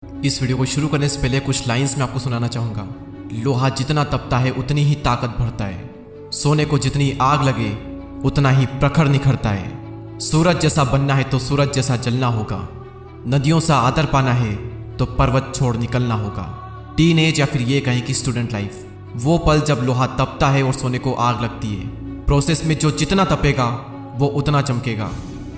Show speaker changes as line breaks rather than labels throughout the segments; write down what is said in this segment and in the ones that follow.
इस वीडियो को शुरू करने से पहले कुछ लाइंस मैं आपको सुनाना चाहूँगा। लोहा जितना तपता है उतनी ही ताकत बढ़ता है। सोने को जितनी आग लगे उतना ही प्रखर निखरता है। सूरज जैसा बनना है तो सूरज जैसा जलना होगा। नदियों सा आदर पाना है तो पर्वत छोड़ निकलना होगा। टीन एज या फिर ये कहें कि स्टूडेंट लाइफ, वो पल जब लोहा तपता है और सोने को आग लगती है। प्रोसेस में जो जितना तपेगा वो उतना चमकेगा।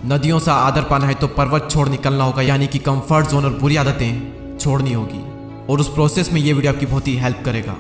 नदियों सा आदर पाना है तो पर्वत छोड़ निकलना होगा, यानी कि कंफर्ट जोन और बुरी आदतें छोड़नी होगी। और उस प्रोसेस में ये वीडियो आपकी बहुत ही हेल्प करेगा,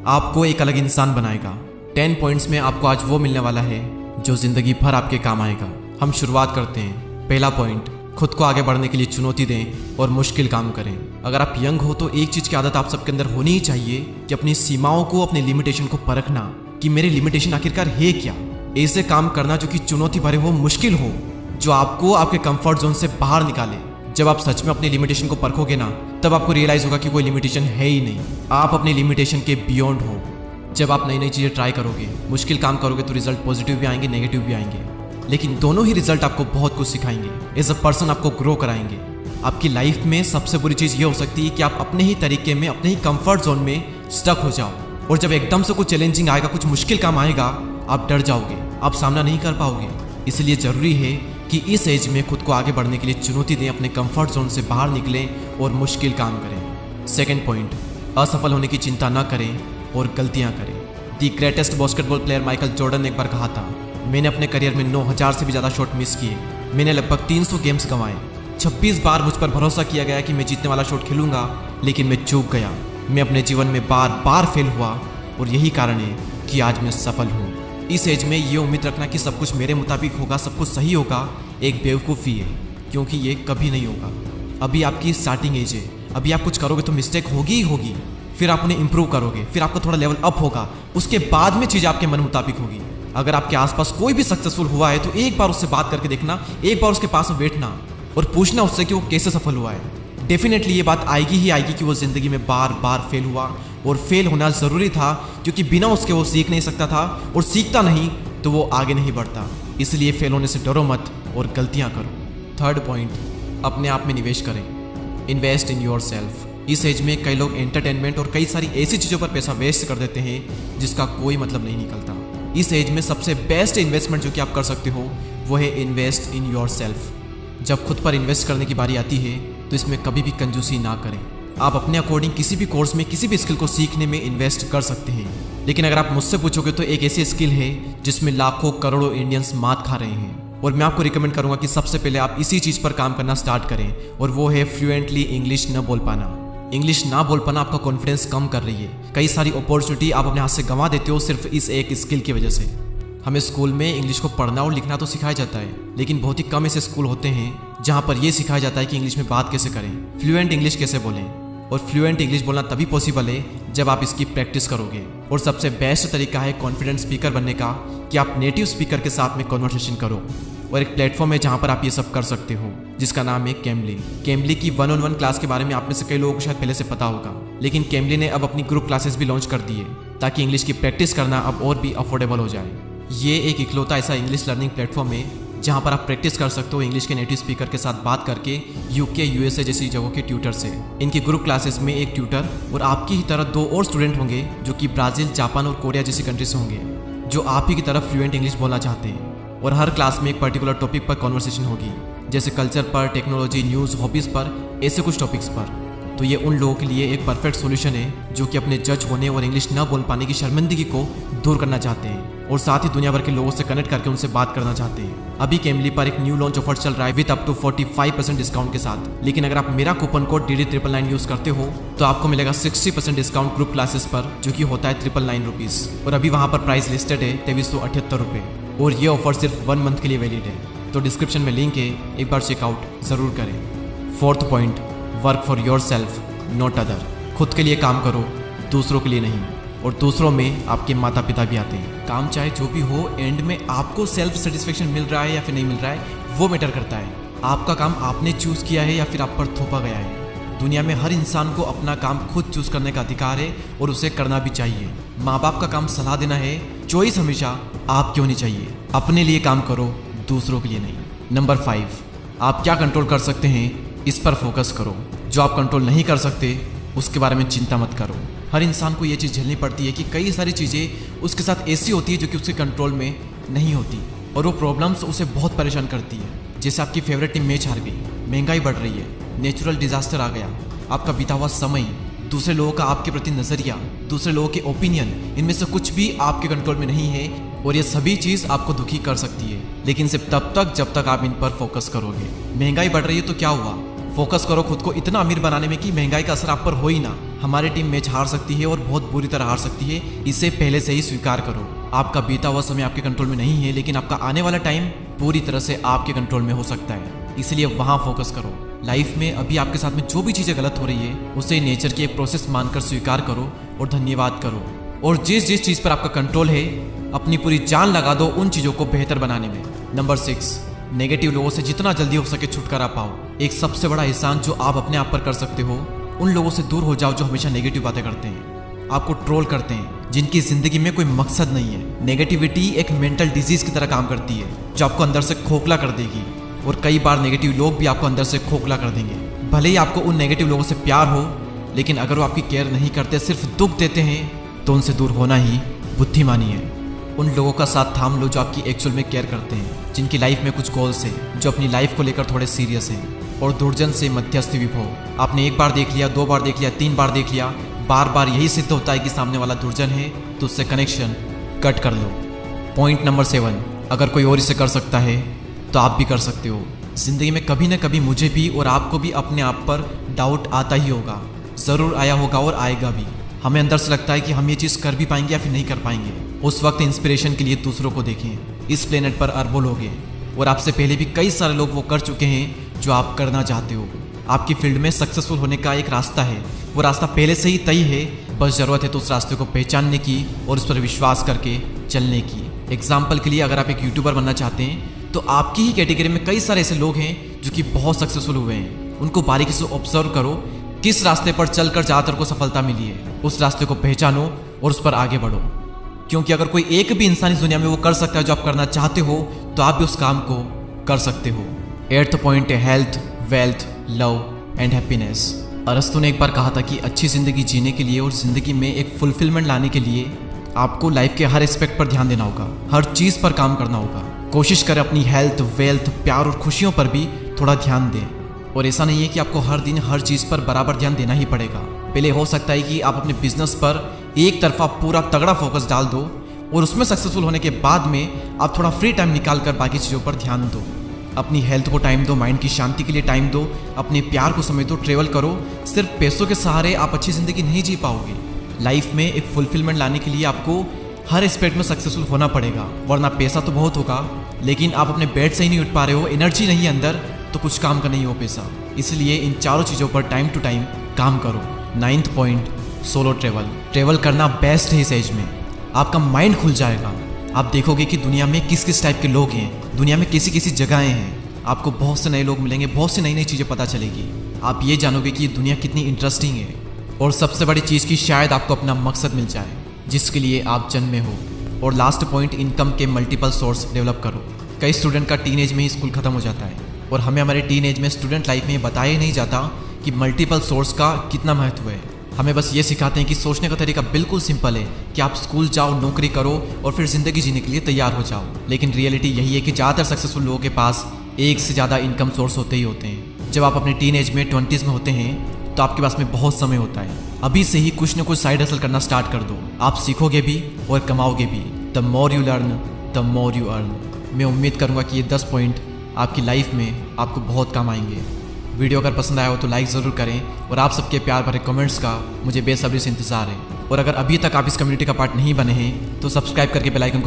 आपको एक अलग इंसान बनाएगा। 10 पॉइंट्स में आपको आज वो मिलने वाला है जो जिंदगी भर आपके काम आएगा। हम शुरुआत करते हैं। पहला पॉइंट, खुद को आगे बढ़ने के लिए चुनौती दें और मुश्किल काम करें। अगर आप यंग हो तो एक चीज़ की आदत आप सबके अंदर होनी ही चाहिए कि अपनी सीमाओं को, अपनी लिमिटेशन को परखना कि मेरे लिमिटेशन आखिरकार है क्या। ऐसे काम करना जो कि चुनौती भरे हो, मुश्किल हो, जो आपको आपके कंफर्ट जोन से बाहर निकाले। जब आप सच में अपनी लिमिटेशन को परखोगे ना, तब आपको रियलाइज होगा कि कोई लिमिटेशन है ही नहीं, आप अपनी लिमिटेशन के बियॉन्ड हो। जब आप नई नई चीज़ें ट्राई करोगे, मुश्किल काम करोगे तो रिजल्ट पॉजिटिव भी आएंगे, नेगेटिव भी आएंगे, लेकिन दोनों ही रिजल्ट आपको बहुत कुछ सिखाएंगे। एज अ पर्सन आपको ग्रो कराएंगे। आपकी लाइफ में सबसे बुरी चीज़ ये हो सकती है कि आप अपने ही तरीके में, अपने ही कंफर्ट जोन में स्टक हो जाओ, और जब एकदम से कुछ चैलेंजिंग आएगा, कुछ मुश्किल काम आएगा, आप डर जाओगे, आप सामना नहीं कर पाओगे। इसलिए ज़रूरी है कि इस एज में खुद को आगे बढ़ने के लिए चुनौती दें, अपने कंफर्ट जोन से बाहर निकलें और मुश्किल काम करें। सेकंड पॉइंट, असफल होने की चिंता न करें और गलतियां करें। The greatest basketball player Michael Jordan ने एक बार कहा था, मैंने अपने करियर में 9000 से भी ज़्यादा शॉट मिस किए, मैंने लगभग 300 गेम्स गंवाए, 26 बार मुझ पर भरोसा किया गया कि मैं जीतने वाला शॉट खेलूंगा, लेकिन मैं चूक गया। मैं अपने जीवन में बार बार फेल हुआ और यही कारण है कि आज मैं सफल हूँ। इस एज में ये उम्मीद रखना कि सब कुछ मेरे मुताबिक होगा, सब कुछ सही होगा, एक बेवकूफ़ी है, क्योंकि ये कभी नहीं होगा। अभी आपकी स्टार्टिंग एज है, अभी आप कुछ करोगे तो मिस्टेक होगी ही होगी, फिर आप उन्हें इंप्रूव करोगे, फिर आपका थोड़ा लेवल अप होगा, उसके बाद में चीज़ आपके मन मुताबिक होगी। अगर आपके आसपास कोई भी सक्सेसफुल हुआ है तो एक बार उससे बात करके देखना, एक बार उसके पास में बैठना और पूछना उससे कि वो कैसे सफल हुआ है। डेफिनेटली ये बात आएगी ही आएगी कि वो ज़िंदगी में बार बार फेल हुआ, और फेल होना ज़रूरी था, क्योंकि बिना उसके वो सीख नहीं सकता था, और सीखता नहीं तो वो आगे नहीं बढ़ता। इसलिए फेल होने से डरो मत और गलतियां करो। थर्ड पॉइंट, अपने आप में निवेश करें। Invest in your self. इस एज में कई लोग एंटरटेनमेंट और कई सारी ऐसी चीज़ों पर पैसा वेस्ट कर देते हैं जिसका कोई मतलब नहीं निकलता। इस एज में सबसे बेस्ट इन्वेस्टमेंट जो कि आप कर सकते हो वो है इन्वेस्ट इन योर सेल्फ। जब खुद पर इन्वेस्ट करने की बारी आती है तो इसमें कभी भी कंजूसी ना करें। आप अपने अकॉर्डिंग किसी भी कोर्स में, किसी भी स्किल को सीखने में इन्वेस्ट कर सकते हैं, लेकिन अगर आप मुझसे पूछोगे तो एक ऐसी स्किल है जिसमें लाखों करोड़ों इंडियंस मात खा रहे हैं, और मैं आपको रिकमेंड करूंगा कि सबसे पहले आप इसी चीज़ पर काम करना स्टार्ट करें, और वो है फ्लुएंटली इंग्लिश न बोल पाना। इंग्लिश ना बोल पाना आपका कॉन्फिडेंस कम कर रही है। कई सारी अपॉर्चुनिटी आप अपने हाथ से गंवा देते हो सिर्फ इस एक स्किल की वजह से। हमें स्कूल में इंग्लिश को पढ़ना और लिखना तो सिखाया जाता है, लेकिन बहुत ही कम ऐसे स्कूल होते हैं जहाँ पर यह सिखाया जाता है कि इंग्लिश में बात कैसे करें, फ्लुएंट इंग्लिश कैसे बोलें। और फ्लुएंट इंग्लिश बोलना तभी पॉसिबल है जब आप इसकी प्रैक्टिस करोगे। और सबसे बेस्ट तरीका है कॉन्फिडेंट स्पीकर बनने का कि आप नेटिव स्पीकर के साथ में कॉन्वर्सेशन करो। और एक प्लेटफॉर्म है जहाँ पर आप ये सब कर सकते हो, जिसका नाम है कैम्बली। कैम्बली की 1-on-1 क्लास के बारे में आप में से कई लोगों को शायद पहले से पता होगा, लेकिन कैम्बली ने अब अपनी ग्रुप क्लासेस भी लॉन्च कर दी है ताकि इंग्लिश की प्रैक्टिस करना अब और भी अफोर्डेबल हो जाए। ये एक इकलौता ऐसा इंग्लिश लर्निंग प्लेटफॉर्म है जहाँ पर आप प्रैक्टिस कर सकते हो इंग्लिश के नेटिव स्पीकर के साथ बात करके, यूके, यूएसए जैसी जगहों के ट्यूटर से। इनकी ग्रुप क्लासेस में एक ट्यूटर और आपकी ही तरह 2 और स्टूडेंट होंगे जो कि ब्राज़ील, जापान और कोरिया जैसी कंट्री से होंगे, जो आप ही की तरफ फ्लुएंट इंग्लिश बोलना चाहते हैं। और हर क्लास में एक पर्टिकुलर टॉपिक पर कॉन्वर्सेशन होगी, जैसे कल्चर पर, टेक्नोलॉजी, न्यूज़, हॉबीज़ पर, ऐसे कुछ टॉपिक्स पर। तो ये उन लोगों के लिए एक परफेक्ट सॉल्यूशन है जो कि अपने जज होने और इंग्लिश न बोल पाने की शर्मिंदगी को दूर करना चाहते हैं, और साथ ही दुनिया भर के लोगों से कनेक्ट करके उनसे बात करना चाहते हैं। अभी कैम्बली पर एक न्यू लॉन्च ऑफर चल रहा है विद अप टू 45% डिस्काउंट के साथ। लेकिन अगर आप मेरा कूपन कोड DD999 यूज़ करते हो तो आपको मिलेगा 60% डिस्काउंट ग्रुप क्लासेस पर, जो कि होता है 999 रुपीज़। और अभी वहाँ पर प्राइस लिस्टेड है 2378 रुपये, और ये ऑफर सिर्फ 1 मंथ के लिए वैलिड है। तो डिस्क्रिप्शन में लिंक है, एक बार चेकआउट ज़रूर करें। Fourth point, work for your self not other. खुद के लिए काम करो, दूसरों के लिए नहीं। और दूसरों में आपके माता पिता भी आते हैं। काम चाहे जो भी हो, एंड में आपको सेल्फ सेटिस्फेक्शन मिल रहा है या फिर नहीं मिल रहा है, वो मैटर करता है। आपका काम आपने चूज़ किया है या फिर आप पर थोपा गया है। दुनिया में हर इंसान को अपना काम खुद चूज़ करने का अधिकार है, और उसे करना भी चाहिए। माँ बाप का काम सलाह देना है, चॉइस हमेशा आपकी होनी चाहिए। अपने लिए काम करो, दूसरों के लिए नहीं। नंबर 5, आप क्या कंट्रोल कर सकते हैं इस पर फोकस करो। जो आप कंट्रोल नहीं कर सकते उसके बारे में चिंता मत करो। हर इंसान को ये चीज़ झेलनी पड़ती है कि कई सारी चीज़ें उसके साथ ऐसी होती है जो कि उसके कंट्रोल में नहीं होती और वो प्रॉब्लम्स उसे बहुत परेशान करती है। जैसे आपकी फेवरेट टीम मैच हार गई, महंगाई बढ़ रही है, नेचुरल डिजास्टर आ गया, आपका बीता हुआ समय, दूसरे लोगों का आपके प्रति नज़रिया, दूसरे लोगों के ओपिनियन, इनमें से कुछ भी आपके कंट्रोल में नहीं है और ये सभी चीज़ आपको दुखी कर सकती है, लेकिन सिर्फ तब तक जब तक आप इन पर फोकस करोगे। महंगाई बढ़ रही है तो क्या हुआ, फोकस करो खुद को इतना अमीर बनाने में कि महंगाई का असर आप पर हो ही ना। हमारी टीम मैच हार सकती है और बहुत बुरी तरह हार सकती है, इसे पहले से ही स्वीकार करो। आपका बीता हुआ समय आपके कंट्रोल में नहीं है, लेकिन आपका आने वाला टाइम पूरी तरह से आपके कंट्रोल में हो सकता है, इसलिए वहाँ फोकस करो। लाइफ में अभी आपके साथ में जो भी चीज़ें गलत हो रही है उसे नेचर की एक प्रोसेस मानकर स्वीकार करो और धन्यवाद करो। और जिस जिस चीज़ पर आपका कंट्रोल है अपनी पूरी जान लगा दो उन चीज़ों को बेहतर बनाने में। नंबर 6, नेगेटिव लोगों से जितना जल्दी हो सके छुटकारा पाओ। एक सबसे बड़ा एहसान जो आप अपने आप पर कर सकते हो, उन लोगों से दूर हो जाओ जो हमेशा नेगेटिव बातें करते हैं, आपको ट्रोल करते हैं, जिनकी जिंदगी में कोई मकसद नहीं है। नेगेटिविटी एक मेंटल डिजीज की तरह काम करती है जो आपको अंदर से खोखला कर देगी और कई बार नेगेटिव लोग भी आपको अंदर से खोखला कर देंगे। भले ही आपको उन नेगेटिव लोगों से प्यार हो, लेकिन अगर वो आपकी केयर नहीं करते, सिर्फ दुख देते हैं, तो उनसे दूर होना ही बुद्धिमानी है। उन लोगों का साथ थाम लो जो आपकी एक्चुअल में केयर करते हैं, जिनकी लाइफ में कुछ गोल्स हैं, जो अपनी लाइफ को लेकर थोड़े सीरियस हैं। और दुर्जन से मध्यस्थी विभो। आपने एक बार देख लिया, 2 बार देख लिया, 3 बार देख लिया, बार बार यही सिद्ध होता है कि सामने वाला दुर्जन है, तो उससे कनेक्शन कट कर लो। पॉइंट नंबर 7, अगर कोई और इसे कर सकता है तो आप भी कर सकते हो। जिंदगी में कभी ना कभी मुझे भी और आपको भी अपने आप पर डाउट आता ही होगा, ज़रूर आया होगा और आएगा भी। हमें अंदर से लगता है कि हम ये चीज़ कर भी पाएंगे या फिर नहीं कर पाएंगे। उस वक्त इंस्पिरेशन के लिए दूसरों को देखें। इस प्लेनेट पर अरबों लोग हैं और आपसे पहले भी कई सारे लोग वो कर चुके हैं जो आप करना चाहते हो। आपकी फील्ड में सक्सेसफुल होने का एक रास्ता है, वो रास्ता पहले से ही तय है, बस ज़रूरत है तो उस रास्ते को पहचानने की और उस पर विश्वास करके चलने की। एग्जाम्पल के लिए अगर आप एक यूट्यूबर बनना चाहते हैं तो आपकी ही कैटेगरी में कई सारे ऐसे लोग हैं जो कि बहुत सक्सेसफुल हुए हैं। उनको बारीकी से ऑब्जर्व करो, किस रास्ते पर चलकर ज़्यादातर को सफलता मिली है, उस रास्ते को पहचानो और उस पर आगे बढ़ो। क्योंकि अगर कोई एक भी इंसान इस दुनिया में वो कर सकता है जो आप करना चाहते हो, तो आप भी उस काम को कर सकते हो। 8th पॉइंट है health, wealth, love and happiness. अरस्तु ने एक बार कहा था कि अच्छी ज़िंदगी जीने के लिए और ज़िंदगी में एक फुलफिलमेंट लाने के लिए आपको लाइफ के हर एस्पेक्ट पर ध्यान देना होगा, हर चीज़ पर काम करना होगा। कोशिश करें अपनी हेल्थ, वेल्थ, प्यार और खुशियों पर भी थोड़ा ध्यान दें। और ऐसा नहीं है कि आपको हर दिन हर चीज़ पर बराबर ध्यान देना ही पड़ेगा। पहले हो सकता है कि आप अपने बिजनेस पर एक तरफा पूरा तगड़ा फोकस डाल दो और उसमें सक्सेसफुल होने के बाद में आप थोड़ा फ्री टाइम निकाल कर बाकी चीज़ों पर ध्यान दो। अपनी हेल्थ को टाइम दो, माइंड की शांति के लिए टाइम दो, अपने प्यार को समय दो, ट्रेवल करो। सिर्फ पैसों के सहारे आप अच्छी ज़िंदगी नहीं जी पाओगे। लाइफ में एक फुलफिलमेंट लाने के लिए आपको हर एस्पेक्ट में सक्सेसफुल होना पड़ेगा, वरना पैसा तो बहुत होगा लेकिन आप अपने बेड से ही नहीं उठ पा रहे हो, एनर्जी नहीं है अंदर, तो कुछ काम का नहीं हो पैसा। इसलिए इन चारों चीज़ों पर टाइम टू टाइम काम करो। 9th point, solo travel. Travel करना बेस्ट है इस एज में, आपका माइंड खुल जाएगा। आप देखोगे कि दुनिया में किस किस टाइप के लोग हैं, दुनिया में कैसी कैसी जगहें हैं। आपको बहुत से नए लोग मिलेंगे, बहुत सी नई नई चीज़ें पता चलेगी। आप ये जानोगे कि ये दुनिया कितनी इंटरेस्टिंग है। और सबसे बड़ी चीज़ की शायद आपको अपना मकसद मिल जाए जिसके लिए आप जन्मे हो। और लास्ट पॉइंट, इनकम के मल्टीपल सोर्स डेवलप करो। कई स्टूडेंट का टीनेज में ही स्कूल खत्म हो जाता है और हमें हमारे टीनेज में, स्टूडेंट लाइफ में बताया ही नहीं जाता कि मल्टीपल सोर्स का कितना महत्व है। हमें बस ये सिखाते हैं कि सोचने का तरीका बिल्कुल सिंपल है कि आप स्कूल जाओ, नौकरी करो और फिर ज़िंदगी जीने के लिए तैयार हो जाओ। लेकिन रियलिटी यही है कि ज़्यादातर सक्सेसफुल लोगों के पास एक से ज़्यादा इनकम सोर्स होते ही होते हैं। जब आप अपने टीनेज में 20s में होते हैं तो आपके पास में बहुत समय होता है। अभी से ही कुछ न कुछ साइड हसल करना स्टार्ट कर दो, आप सीखोगे भी और कमाओगे भी। The more you learn the more you earn. मैं उम्मीद करूँगा कि ये 10 पॉइंट आपकी लाइफ में आपको बहुत काम आएंगे। वीडियो अगर पसंद आया हो तो लाइक ज़रूर करें और आप सबके प्यार भरे कमेंट्स का मुझे बेसब्री से इंतज़ार है। और अगर अभी तक आप इस कम्युनिटी का पार्ट नहीं बने हैं तो सब्सक्राइब करके बेल आइकन